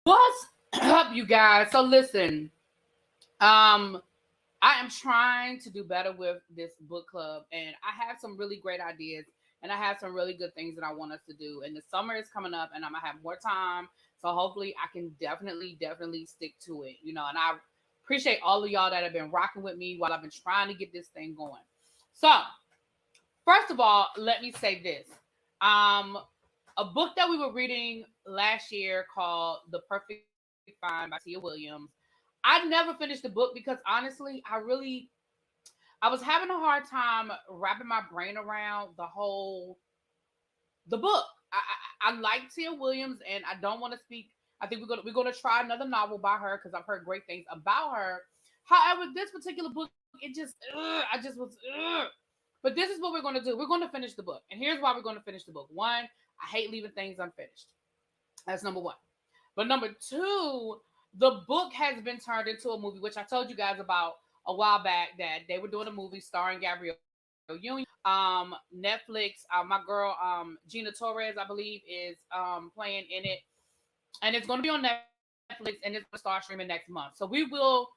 What's up, you guys? So listen, um, I am trying to do better with this book club, and I have some really great ideas, and I have some really good things that I want us to do. And the summer is coming up, and I'm gonna have more time, so hopefully I can definitely stick to it. And I appreciate all of y'all that have been rocking with me while I've been trying to get this thing going. So first of all, let me say this. Um, a book that we were reading last year called The Perfect Find by Tia Williams. I never finished the book because honestly, I was having a hard time wrapping my brain around the book. I like Tia Williams, and I don't want to speak. I think we're gonna try another novel by her because I've heard great things about her. However, this particular book, I just was. But this is what we're gonna do. We're gonna finish the book, and here's why we're gonna finish the book. One, I hate leaving things unfinished. That's number one. But number two, the book has been turned into a movie, which I told you guys about a while back that they were doing a movie starring Gabrielle Union. Netflix, my girl Gina Torres, I believe, is playing in it, and it's going to be on Netflix, and it's going to start streaming next month. So we will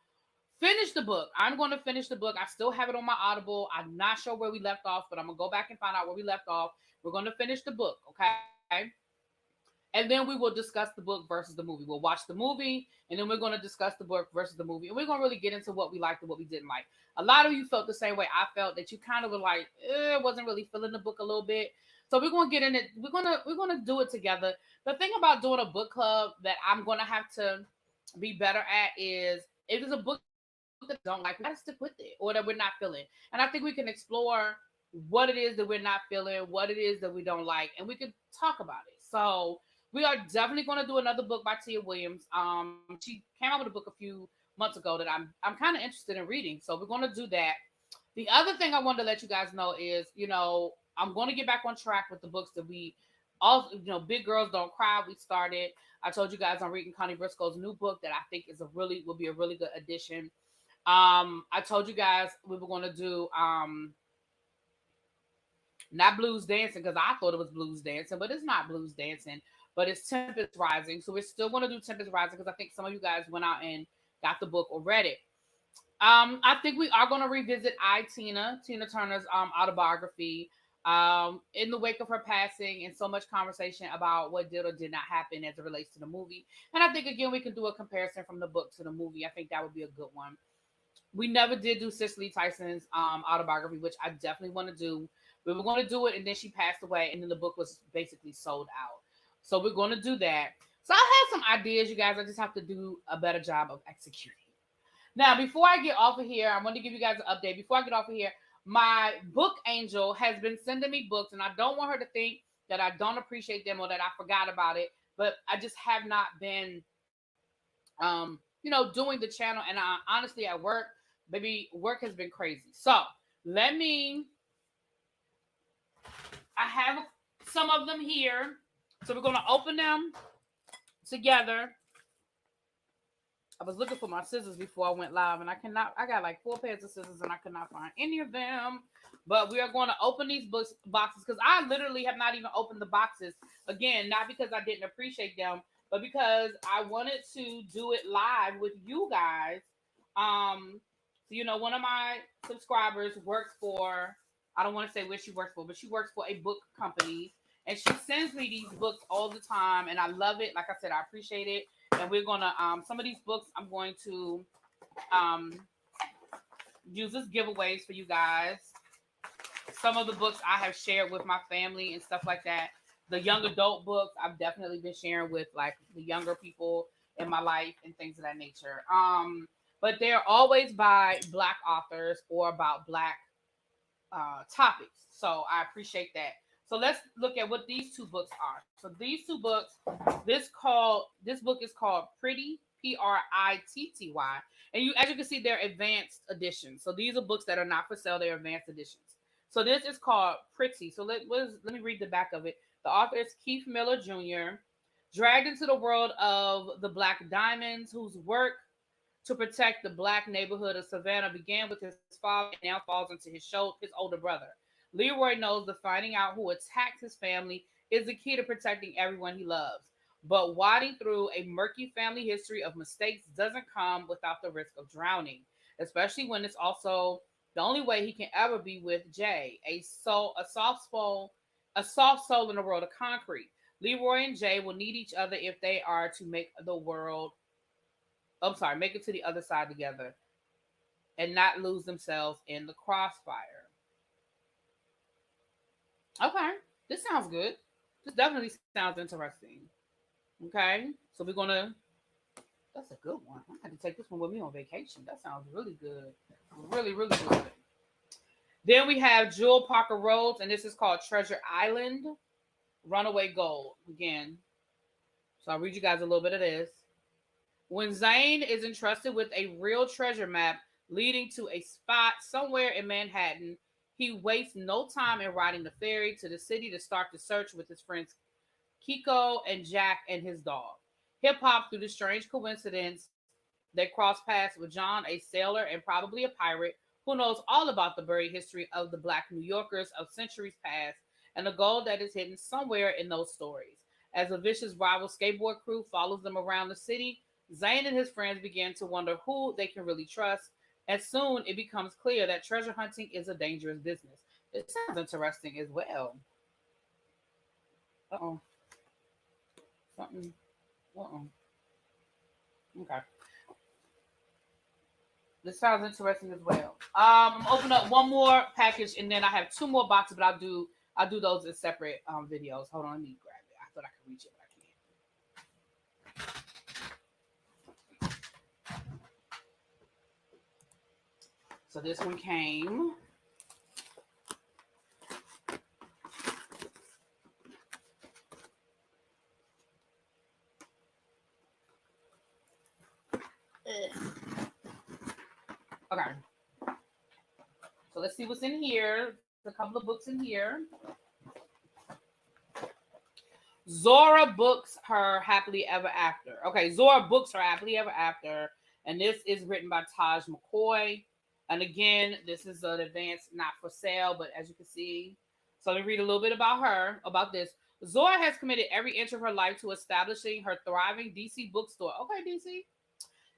finish the book. I'm going to finish the book. I still have it on my Audible. I'm not sure where we left off, but I'm going to go back and find out where we left off. We're going to finish the book, okay? And then we will discuss the book versus the movie. We'll watch the movie, and then we're going to discuss the book versus the movie, and we're going to really get into what we liked and what we didn't like. A lot of you felt the same way I felt, that you kind of were like, wasn't really feeling the book a little bit. So we're going to get in it. We're going to do it together. The thing about doing a book club that I'm going to have to be better at is, if there's a book that I don't like, we got to stick with it, or that we're not feeling. And I think we can explore what it is that we're not feeling, what it is that we don't like, and we could talk about it. So we are definitely going to do another book by Tia Williams. She came out with a book a few months ago that I'm kind of interested in reading. So we're going to do that. The other thing I wanted to let you guys know is, I'm going to get back on track with the books that we all, Big Girls Don't Cry. We started. I told you guys I'm reading Connie Briscoe's new book that I think will be a really good addition. I told you guys we were going to do not blues dancing, because I thought it was blues dancing, but it's not blues dancing. But it's Tempest Rising. So we're still going to do Tempest Rising because I think some of you guys went out and got the book already. I think we are going to revisit Tina Turner's autobiography. In the wake of her passing, and so much conversation about what did or did not happen as it relates to the movie. And I think again we can do a comparison from the book to the movie. I think that would be a good one. We never did do Cicely Tyson's autobiography, which I definitely want to do. We were going to do it, and then she passed away, and then the book was basically sold out. So we're going to do that. So I have some ideas, you guys. I just have to do a better job of executing. Now, before I get off of here, I want to give you guys an update. Before I get off of here, my book angel has been sending me books, and I don't want her to think that I don't appreciate them or that I forgot about it. But I just have not been, doing the channel. And honestly, at work, maybe work has been crazy. So let me. I have some of them here, so we're gonna open them together. I was looking for my scissors before I went live, and I cannot. I got like 4 pairs of scissors, and I could not find any of them. But we are going to open these boxes, because I literally have not even opened the boxes. Again, not because I didn't appreciate them, but because I wanted to do it live with you guys. So one of my subscribers works for. I don't want to say where she works for, but she works for a book company, and she sends me these books all the time, and I love it. Like I said, I appreciate it. And we're gonna some of these books I'm going to um use as giveaways for you guys. Some of the books I have shared with my family and stuff like that. The young adult books I've definitely been sharing with like the younger people in my life and things of that nature. But they're always by Black authors or about Black topics. So I appreciate that. So let's look at what these two books are. So these two books, this book is called Pretty, Pritty, and as you can see, they're advanced editions. So these are books that are not for sale; they're advanced editions. So this is called Pretty. So let me read the back of it. The author is Keith Miller Jr. Dragged into the world of the Black Diamonds, whose work to protect the Black neighborhood of Savannah began with his father and now falls into his older brother. Leroy knows that finding out who attacked his family is the key to protecting everyone he loves. But wading through a murky family history of mistakes doesn't come without the risk of drowning, especially when it's also the only way he can ever be with Jay, a soft soul in a world of concrete. Leroy and Jay will need each other if they are to make the world, make it to the other side together and not lose themselves in the crossfire. Okay, this sounds good. This definitely sounds interesting. Okay, so we're gonna. That's a good one. I had to take this one with me on vacation. That sounds really good. Really, really good. Then we have Jewel Parker Rhodes, and this is called Treasure Island Runaway Gold. Again, so I'll read you guys a little bit of this. When Zane is entrusted with a real treasure map leading to a spot somewhere in Manhattan, he wastes no time in riding the ferry to the city to start the search with his friends Kiko and Jack and his dog. Hip hop, through the strange coincidence, they cross paths with John, a sailor and probably a pirate who knows all about the buried history of the black New Yorkers of centuries past and the gold that is hidden somewhere in those stories. As a vicious rival skateboard crew follows them around the city, Zane and his friends begin to wonder who they can really trust, and soon it becomes clear that treasure hunting is a dangerous business. It sounds interesting as well. Uh oh, something. Uh oh. Okay. This sounds interesting as well. I'm opening up one more package, and then I have two more boxes, but I'll do those in separate videos. Hold on, let me grab it. I thought I could reach it, but I can't. So this one came. Okay. So let's see what's in here. There's a couple of books in here. Zora books her happily ever after. Okay, Zora books her happily ever after, and this is written by Taj McCoy. And again, this is an advance not for sale, but as you can see, so let me read a little bit about her. About this, Zora has committed every inch of her life to establishing her thriving DC bookstore. Okay, DC,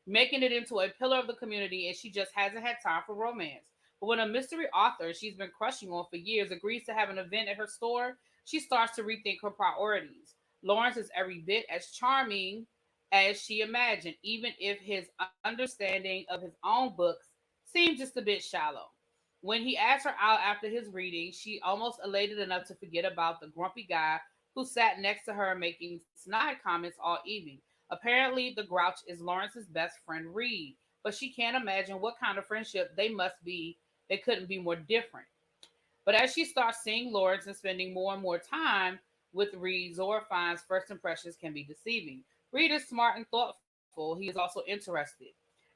making it into a pillar of the community, and she just hasn't had time for romance. But when a mystery author she's been crushing on for years agrees to have an event at her store, she starts to rethink her priorities. Lawrence is every bit as charming as she imagined, even if his understanding of his own books seemed just a bit shallow. When he asked her out after his reading, she almost elated enough to forget about the grumpy guy who sat next to her making snide comments all evening. Apparently, the grouch is Lawrence's best friend Reed, but she can't imagine what kind of friendship they must be. They couldn't be more different. But as she starts seeing Lawrence and spending more and more time with Reed, Zora finds first impressions can be deceiving. Reed is smart and thoughtful. He is also interested.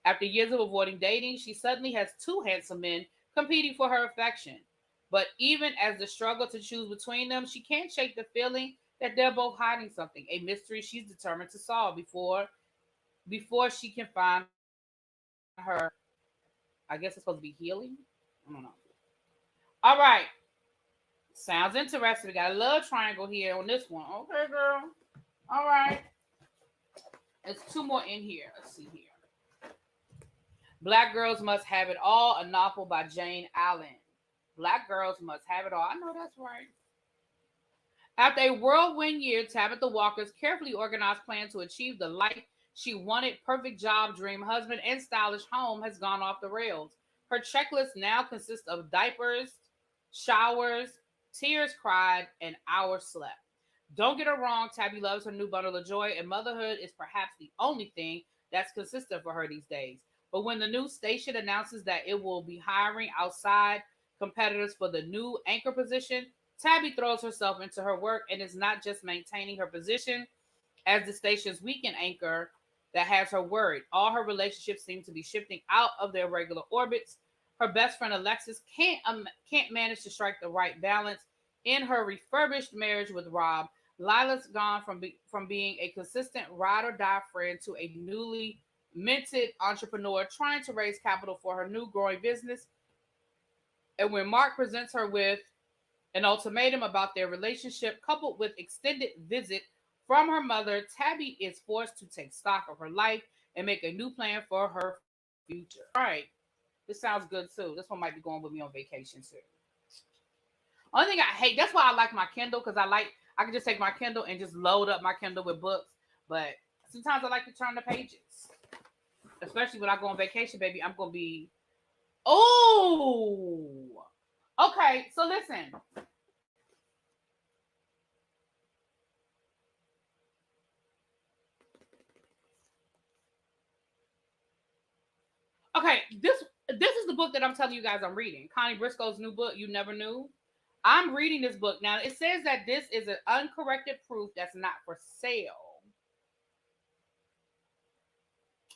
After years of avoiding dating, she suddenly has two handsome men competing for her affection. But even as the struggle to choose between them, she can't shake the feeling that they're both hiding something, a mystery she's determined to solve before she can find her. I guess it's supposed to be healing. I don't know. All right, sounds interesting. We got a love triangle here on this one. Okay, girl. All right, there's two more in here. Let's see here. Black Girls Must Have It All, a novel by Jane Allen. Black Girls Must Have It All. I know that's right. After a whirlwind year, Tabitha Walker's carefully organized plan to achieve the life she wanted, perfect job, dream husband, and stylish home has gone off the rails. Her checklist now consists of diapers, showers, tears cried, and hours slept. Don't get her wrong, Tabby loves her new bundle of joy, and motherhood is perhaps the only thing that's consistent for her these days. But when the new station announces that it will be hiring outside competitors for the new anchor position, Tabby throws herself into her work and is not just maintaining her position as the station's weekend anchor that has her worried. All her relationships seem to be shifting out of their regular orbits. Her best friend Alexis can't manage to strike the right balance in her refurbished marriage with Rob. Lila's gone from being a consistent ride or die friend to a newly minted entrepreneur trying to raise capital for her new growing business. And when Mark presents her with an ultimatum about their relationship, coupled with extended visit From her mother, Tabby is forced to take stock of her life and make a new plan for her future. All right. This sounds good too. This one might be going with me on vacation too. Only thing I hate, that's why I like my Kindle, because I can just take my Kindle and just load up my Kindle with books. But sometimes I like to turn the pages. Especially when I go on vacation, baby. I'm gonna be oh okay, so listen. Okay, this is the book that I'm telling you guys I'm reading. Connie Briscoe's new book, You Never Knew. I'm reading this book. Now it says that this is an uncorrected proof that's not for sale.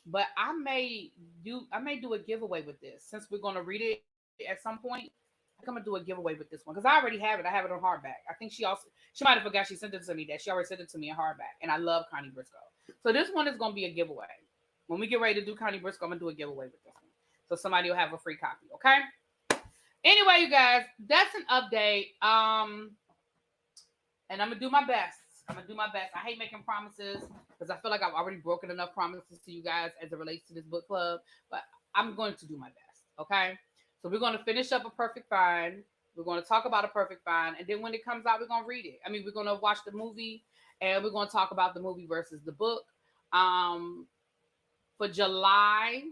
But I may do a giveaway with this since we're gonna read it at some point. I'm gonna do a giveaway with this one because I already have it. I have it on hardback. I think she might have forgot she sent it to me. That she already sent it to me in hardback, and I love Connie Briscoe. So this one is gonna be a giveaway. When we get ready to do Connie Briscoe, I'm gonna do a giveaway with this one, so somebody will have a free copy. Okay. Anyway, you guys, that's an update. And I'm gonna do my best. I'm gonna do my best. I hate making promises because I feel like I've already broken enough promises to you guys as it relates to this book club. But I'm going to do my best. Okay. So we're gonna finish up A Perfect Find. We're gonna talk about A Perfect Find, and then when it comes out, we're gonna read it. I mean, we're gonna watch the movie, and we're gonna talk about the movie versus the book. Um, for July.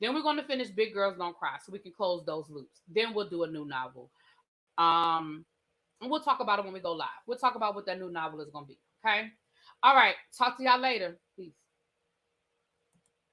Then we're going to finish Big Girls Don't Cry so we can close those loops. Then we'll do a new novel. Um, and we'll talk about it when we go live. We'll talk about what that new novel is going to be. Okay. All right. Talk to y'all later. Peace.